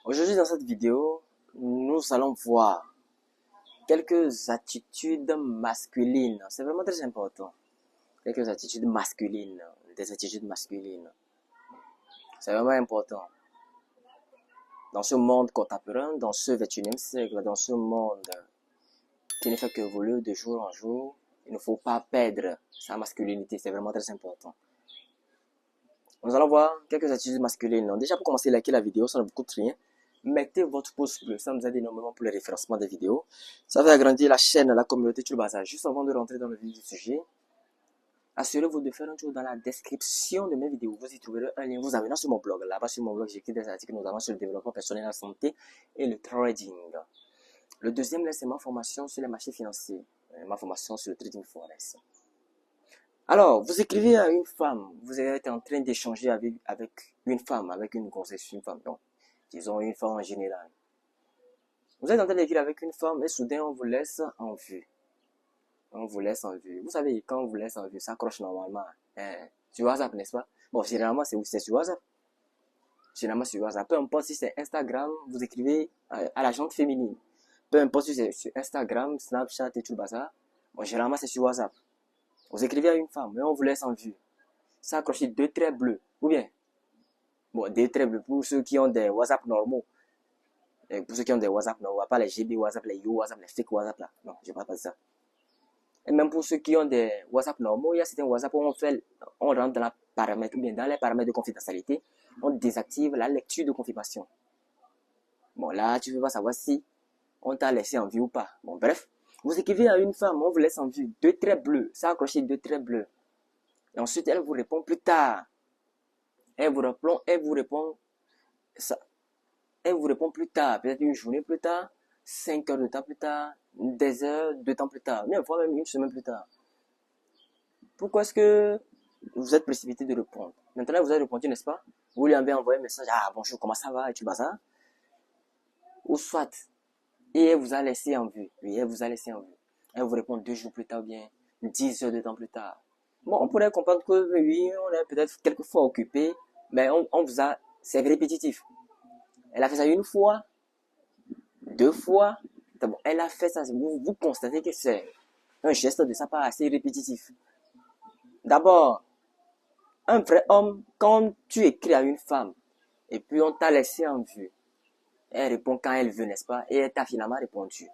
Aujourd'hui, dans cette vidéo, nous allons voir quelques attitudes masculines. C'est vraiment très important. Quelques attitudes masculines. Des attitudes masculines. C'est vraiment important. Dans ce monde contemporain, dans ce 21e siècle, dans ce monde qui ne fait qu'évoluer de jour en jour, il ne faut pas perdre sa masculinité. C'est vraiment très important. Nous allons voir quelques attitudes masculines. Déjà, pour commencer, likez la vidéo, ça ne vous coûte rien. Mettez votre pouce bleu, ça nous aide énormément pour le référencement des vidéos. Ça va agrandir la chaîne, la communauté, tout le bazar. Juste avant de rentrer dans le vif du sujet, assurez-vous de faire un tour dans la description de mes vidéos. Vous y trouverez un lien vous amenant sur mon blog. Là-bas, sur mon blog, j'écris des articles notamment sur le développement personnel, la santé et le trading. Le deuxième, c'est ma formation sur les marchés financiers. Ma formation sur le trading forex. Alors, vous écrivez à une femme, vous êtes en train d'échanger avec une femme, avec une grossesse, une femme, donc, disons une femme en général. Vous êtes en train d'écrire avec une femme et soudain on vous laisse en vue. On vous laisse en vue. Vous savez, quand on vous laisse en vue, ça accroche normalement. Sur WhatsApp, n'est-ce pas? Bon, généralement, c'est sur WhatsApp. Généralement, sur WhatsApp. Peu importe si c'est Instagram, vous écrivez à la gente féminine. Peu importe si c'est sur Instagram, Snapchat et tout le bazar. Bon, généralement, c'est sur WhatsApp. Vous écrivez à une femme et on vous laisse en vue. Ça accroche deux traits bleus. Ou bien, bon, deux traits bleus pour ceux qui ont des WhatsApp normaux. Et pour ceux qui ont des WhatsApp normaux, pas les GB WhatsApp, les Yo WhatsApp, les fake WhatsApp là. Non, je ne parle pas de ça. Et même pour ceux qui ont des WhatsApp normaux, il y a certains WhatsApp où on rentre dans la paramètre, ou bien dans les paramètres de confidentialité, on désactive la lecture de confirmation. Bon, là, tu ne veux pas savoir si on t'a laissé en vue ou pas. Bon, bref. Vous écrivez à une femme, on vous laisse en vue. Deux traits bleus. Ça accroché deux traits bleus. Et ensuite, elle vous répond plus tard. Elle vous répond, ça, elle vous répond plus tard. Peut-être une journée plus tard, 5 heures de temps plus tard, des heures de temps plus tard, même fois même une semaine plus tard. Pourquoi est-ce que vous êtes précipité de répondre? Maintenant, vous avez répondu, n'est-ce pas? Vous lui avez envoyé un message, ah bonjour, comment ça va, et tu bazar? Ou soit, et elle vous a laissé en vue. Oui, elle vous a laissé en vue. Elle vous répond 2 jours plus tard ou bien 10 heures de temps plus tard. Bon, on pourrait comprendre que oui, on est peut-être quelquefois occupé, mais on vous a, c'est répétitif. Elle a fait ça une fois, 2 fois. Bon, elle a fait ça, vous constatez que c'est un geste de sa part assez répétitif. D'abord, un vrai homme, quand tu écris à une femme, et puis on t'a laissé en vue, elle répond quand elle veut, n'est-ce pas? Et elle t'a finalement répondu.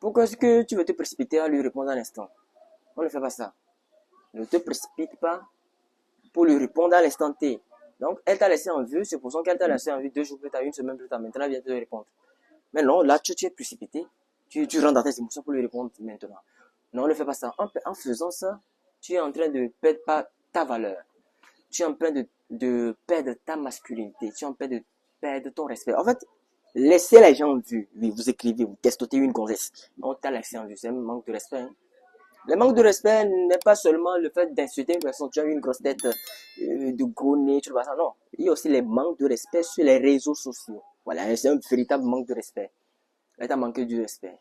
Pourquoi est-ce que tu veux te précipiter à lui répondre à l'instant? On ne fait pas ça. Ne te précipite pas pour lui répondre à l'instant T. Donc, elle t'a laissé en vue, supposons qu'elle t'a laissé en vue 2 jours plus tard, une semaine plus tard, maintenant elle vient te répondre. Mais non, là, tu es précipité. Tu rentres dans tes émotions pour lui répondre maintenant. Non, ne fais pas ça. En faisant ça, tu es en train de perdre pas ta valeur. Tu es en train de perdre ta masculinité. Tu es en train de perdre ton respect. En fait, laissez les gens en vue. Oui, vous écrivez, vous testez une gonzesse. On t'a laissé en vue. C'est un manque de respect. Hein. Le manque de respect n'est pas seulement le fait d'insulter une personne. Tu as une grosse tête, de gros nez, tu vois ça. Non. Il y a aussi les manques de respect sur les réseaux sociaux. Voilà, c'est un véritable manque de respect. Elle t'a manqué du respect.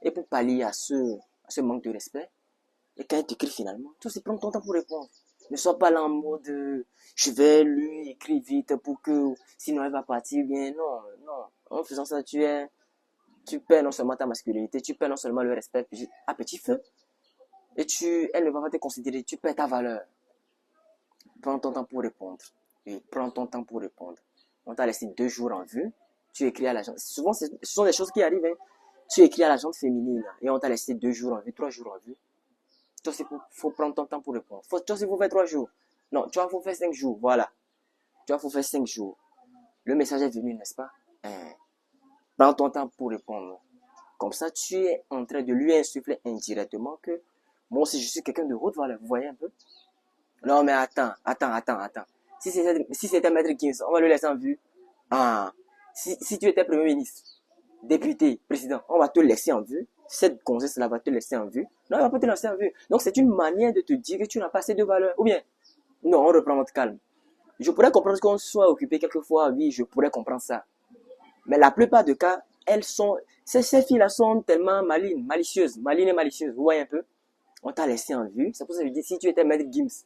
Et pour pallier à ce manque de respect, et quand elle t'écrit finalement, tu aussi prends ton temps pour répondre. Ne sois pas là en mode, je vais lui écrire vite pour que, sinon elle va partir bien. Non, non. En faisant ça, tu perds non seulement ta masculinité, tu perds non seulement le respect à petit feu, et elle ne va pas te considérer, tu perds ta valeur. Prends ton temps pour répondre. Et prends ton temps pour répondre. On t'a laissé 2 jours en vue, tu écris à l'agence. Souvent, ce sont des choses qui arrivent, hein. Tu écris à l'agence féminine et on t'a laissé 2 jours en vue, 3 jours en vue. Toi, il faut prendre ton temps pour répondre. Toi, il faut faire 3 jours. Non, tu vois, il faut faire 5 jours. Voilà. Tu vois, il faut faire 5 jours. Le message est venu, n'est-ce pas? Prends ton temps pour répondre. Comme ça, tu es en train de lui insuffler indirectement que moi aussi, je suis quelqu'un de haute valeur. Vous voyez un peu? Non, mais attends. Si c'était Maître Gims, on va le laisser en vue. Ah, si tu étais Premier ministre, député, président, on va te laisser en vue. Cette gonzesse-là va te laisser en vue. Non, elle va pas te laisser en vue. Donc, c'est une manière de te dire que tu n'as pas assez de valeur. Ou bien, non, on reprend notre calme. Je pourrais comprendre qu'on soit occupé quelquefois, oui, je pourrais comprendre ça. Mais la plupart des cas, ces filles-là sont tellement malicieuses et malicieuses. Vous voyez un peu? On t'a laissé en vue. C'est pour ça que je dis, si tu étais Maître Gims,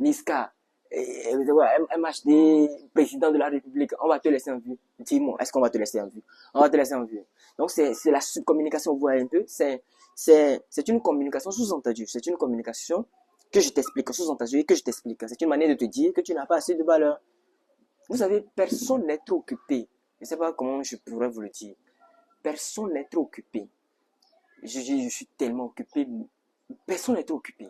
Niska, un match des présidents de la République, on va te laisser en vue. Dis-moi, est-ce qu'on va te laisser en vue? On va te laisser en vue. Donc, c'est la subcommunication, vous voyez un peu. C'est une communication sous-entendue. C'est une communication que je t'explique, sous-entendue et que je t'explique. C'est une manière de te dire que tu n'as pas assez de valeur. Vous savez, personne n'est trop occupé. Je ne sais pas comment je pourrais vous le dire. Personne n'est trop occupé. Je suis tellement occupé. Personne n'est trop occupé.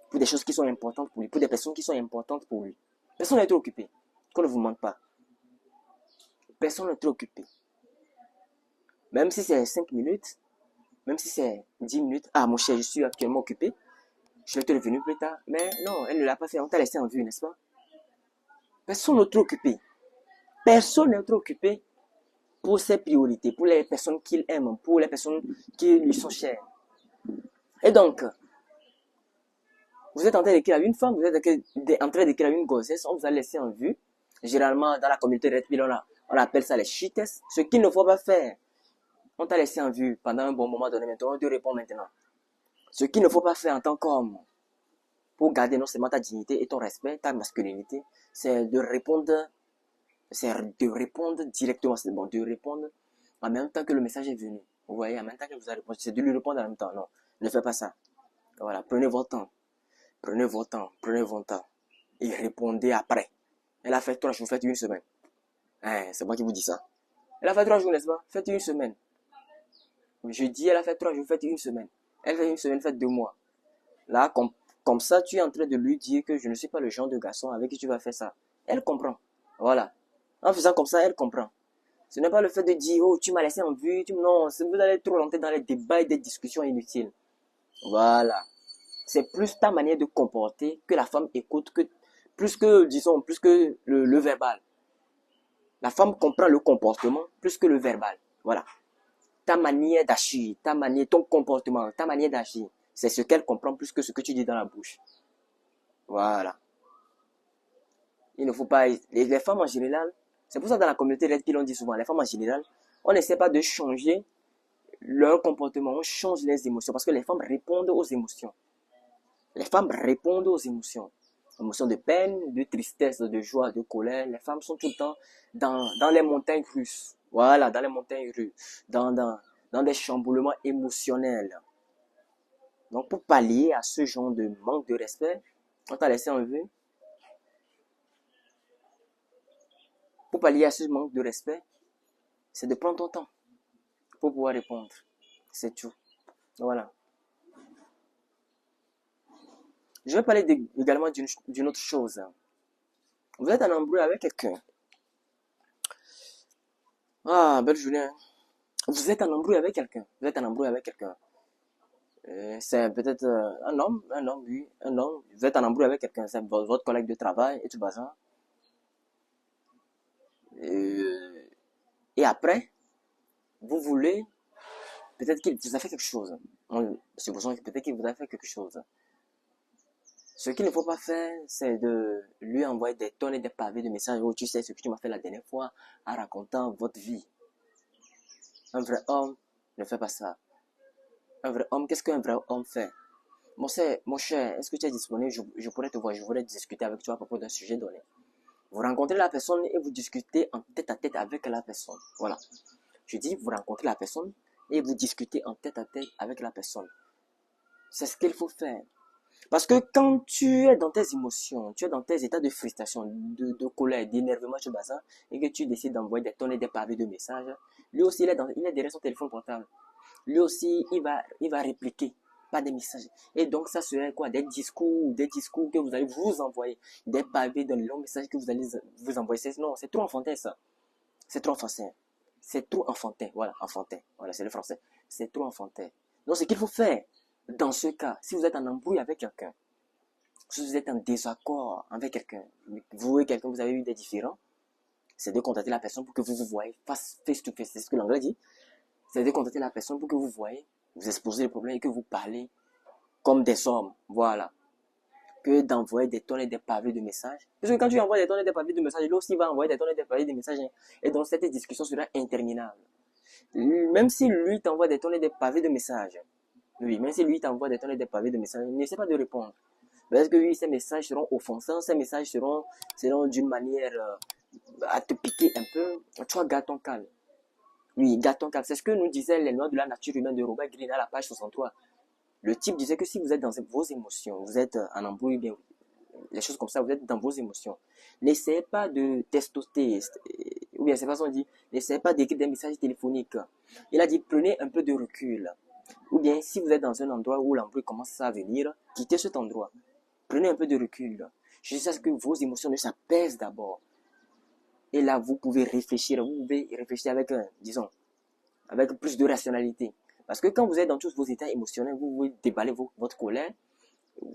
Pour des choses qui sont importantes pour lui, pour des personnes qui sont importantes pour lui. Personne n'est trop occupé. Qu'on ne vous mente pas. Personne n'est trop occupé. Même si c'est 5 minutes, même si c'est 10 minutes. Ah, mon cher, je suis actuellement occupé. Je vais te revenir plus tard. Mais non, elle ne l'a pas fait. On t'a laissé en vue, n'est-ce pas? Personne n'est trop occupé. Personne n'est trop occupé pour ses priorités, pour les personnes qu'il aime, pour les personnes qui lui sont chères. Et donc, vous êtes en train d'écrire à une femme, vous êtes en train d'écrire à une grossesse, on vous a laissé en vue. Généralement, dans la communauté Red Pill, on appelle ça les cheats. Ce qu'il ne faut pas faire. On t'a laissé en vue pendant un bon moment donné, maintenant on te répond maintenant. Ce qu'il ne faut pas faire en tant qu'homme, pour garder non seulement ta dignité et ton respect, ta masculinité, c'est de répondre directement, c'est bon, de répondre en même temps que le message est venu. Vous voyez, en même temps que vous avez répondu, c'est de lui répondre en même temps. Non, ne faites pas ça. Voilà, prenez votre temps. Prenez votre temps, prenez votre temps. Et répondez après. Elle a fait 3 jours, faites une semaine. Hein, c'est moi qui vous dis ça. Elle a fait 3 jours, n'est-ce pas? Faites une semaine. Je dis, elle a fait 3 jours, faites une semaine. Elle fait une semaine, faites 2 mois. Là, comme ça, tu es en train de lui dire que je ne suis pas le genre de garçon avec qui tu vas faire ça. Elle comprend. Voilà. En faisant comme ça, elle comprend. Ce n'est pas le fait de dire, oh, tu m'as laissé en vue. Non, vous allez trop rentrer dans les débats et des discussions inutiles. Voilà. C'est plus ta manière de comporter que la femme écoute, plus que le verbal. La femme comprend le comportement plus que le verbal. Voilà. Ta manière d'agir, ton comportement, ta manière d'agir, c'est ce qu'elle comprend plus que ce que tu dis dans la bouche. Voilà. Il ne faut pas... Les femmes en général, c'est pour ça que dans la communauté Red Pill, on dit souvent, les femmes en général, on n'essaie pas de changer leur comportement, on change les émotions, parce que les femmes répondent aux émotions. Les femmes répondent aux émotions. Émotions de peine, de tristesse, de joie, de colère. Les femmes sont tout le temps dans les montagnes russes. Voilà, dans les montagnes russes. Dans des chamboulements émotionnels. Donc, pour pallier à ce genre de manque de respect, on t'a laissé en vue. Pour pallier à ce manque de respect, c'est de prendre ton temps pour pouvoir répondre. C'est tout. Voilà. Je vais parler également d'une autre chose. Vous êtes en embrouille avec quelqu'un. Ah, belle journée. Vous êtes en embrouille avec quelqu'un. Vous êtes en embrouille avec quelqu'un. C'est peut-être un homme, oui, un homme. Vous êtes en embrouille avec quelqu'un. C'est votre collègue de travail et tout ça. Et après, vous voulez, peut-être qu'il vous a fait quelque chose. Supposons que peut-être qu'il vous a fait quelque chose. Ce qu'il ne faut pas faire, c'est de lui envoyer des tonnes et des pavés de messages. Oh, tu sais ce que tu m'as fait la dernière fois en racontant votre vie. Un vrai homme ne fait pas ça. Un vrai homme, qu'est-ce qu'un vrai homme fait? Mon cher, est-ce que tu es disponible? Je pourrais te voir, je voudrais discuter avec toi à propos d'un sujet donné. Vous rencontrez la personne et vous discutez en tête à tête avec la personne. Voilà. Je dis, vous rencontrez la personne et vous discutez en tête à tête avec la personne. C'est ce qu'il faut faire. Parce que quand tu es dans tes émotions, tu es dans tes états de frustration, de colère, d'énervement, tu bazar, et que tu décides d'envoyer des tonnes et des pavés de messages, lui aussi, il est derrière son téléphone portable. Lui aussi, il va répliquer, pas des messages. Et donc, ça serait quoi? Des discours que vous allez vous envoyer, des pavés de longs messages que vous allez vous envoyer. Non, c'est trop enfantin, ça. C'est trop enfantin. C'est trop enfantin. Voilà, enfantin. Voilà, c'est le français. C'est trop enfantin. Donc, ce qu'il faut faire, dans ce cas, si vous êtes en embrouille avec quelqu'un, si vous êtes en désaccord avec quelqu'un, vous et quelqu'un, vous avez eu des différends, c'est de contacter la personne pour que vous vous voyez face to face. C'est ce que l'anglais dit. C'est de contacter la personne pour que vous voyez, vous exposez les problèmes et que vous parlez comme des hommes. Voilà. Que d'envoyer des tonnes et des pavés de messages. Parce que quand tu envoies des tonnes et des pavés de messages, lui aussi va envoyer des tonnes et des pavés de messages. Et donc cette discussion sera interminable. Même si lui t'envoie des tonnes et des pavés de messages, oui, même si lui t'envoie des tonnes et des pavés de messages, n'essaie pas de répondre. Parce que oui, ces messages seront offensants, ces messages seront d'une manière à te piquer un peu. Toi, garde ton calme. Oui, garde ton calme. C'est ce que nous disaient les lois de la nature humaine de Robert Greene à la page 63. Le type disait que si vous êtes dans vos émotions, vous êtes en embrouille, bien, les choses comme ça, vous êtes dans vos émotions. N'essayez pas de testoster, ou bien c'est façon dit, n'essayez pas d'écrire des messages téléphoniques. Il a dit, prenez un peu de recul. Ou bien, si vous êtes dans un endroit où l'embrouille commence à venir, quittez cet endroit. Prenez un peu de recul. Jusqu'à ce que vos émotions ne s'apaisent d'abord. Et là, vous pouvez réfléchir. Vous pouvez réfléchir avec, disons, avec plus de rationalité. Parce que quand vous êtes dans tous vos états émotionnels, vous pouvez déballer votre colère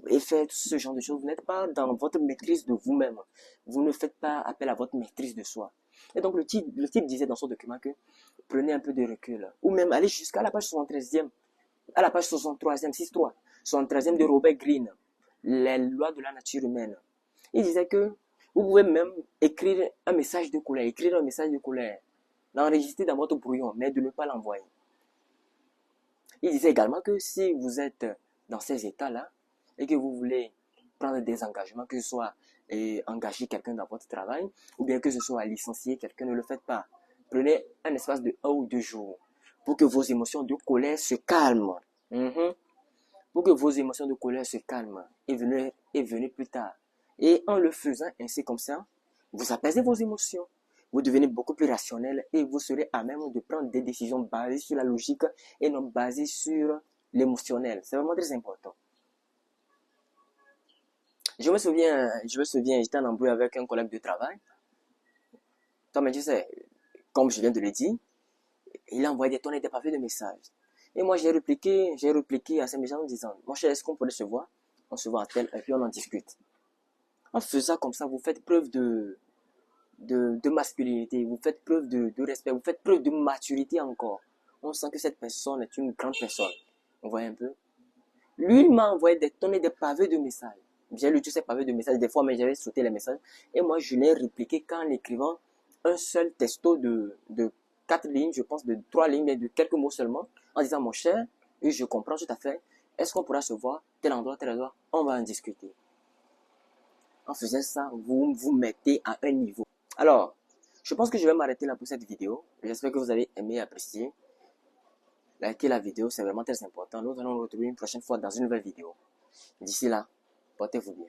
et faire ce genre de choses. Vous n'êtes pas dans votre maîtrise de vous-même. Vous ne faites pas appel à votre maîtrise de soi. Et donc, le type disait dans son document que prenez un peu de recul. Ou même allez jusqu'à la page 73e, à la page 63e, 6.3, 73e de Robert Greene, les lois de la nature humaine. Il disait que vous pouvez même écrire un message de colère, l'enregistrer dans votre brouillon, mais de ne pas l'envoyer. Il disait également que si vous êtes dans ces états-là et que vous voulez prendre des engagements, que ce soit engager quelqu'un dans votre travail ou bien que ce soit licencier quelqu'un, ne le faites pas. Prenez un espace de 1 ou 2 jours pour que vos émotions de colère se calment. Pour que vos émotions de colère se calment et venez plus tard. Et en le faisant ainsi comme ça, vous apaisez vos émotions. Vous devenez beaucoup plus rationnel et vous serez à même de prendre des décisions basées sur la logique et non basées sur l'émotionnel. C'est vraiment très important. Je me souviens, j'étais en embrouille avec un collègue de travail. Toi, mais tu sais, comme je viens de le dire, il a envoyé des tonnes et des pavés de messages. Et moi, j'ai répliqué à ces messages en disant, mon cher, est-ce qu'on pourrait se voir? On se voit à tel, et puis on en discute. En faisant comme ça, vous faites preuve de masculinité, vous faites preuve de respect, vous faites preuve de maturité encore. On sent que cette personne est une grande personne. Vous voyez un peu? Lui, il m'a envoyé des tonnes et des pavés de messages. J'ai lu tous ces pavés de messages, des fois, mais j'avais sauté les messages. Et moi, je l'ai répliqué qu'en écrivant un seul texto de 4 lignes, je pense, de 3 lignes, mais de quelques mots seulement, en disant, mon cher, et je comprends tout à fait, est-ce qu'on pourra se voir, tel endroit, on va en discuter. En faisant ça, vous vous mettez à un niveau. Alors, je pense que je vais m'arrêter là pour cette vidéo. J'espère que vous avez aimé et apprécié. Likez la vidéo, c'est vraiment très important. Nous allons nous retrouver une prochaine fois dans une nouvelle vidéo. D'ici là, portez-vous bien.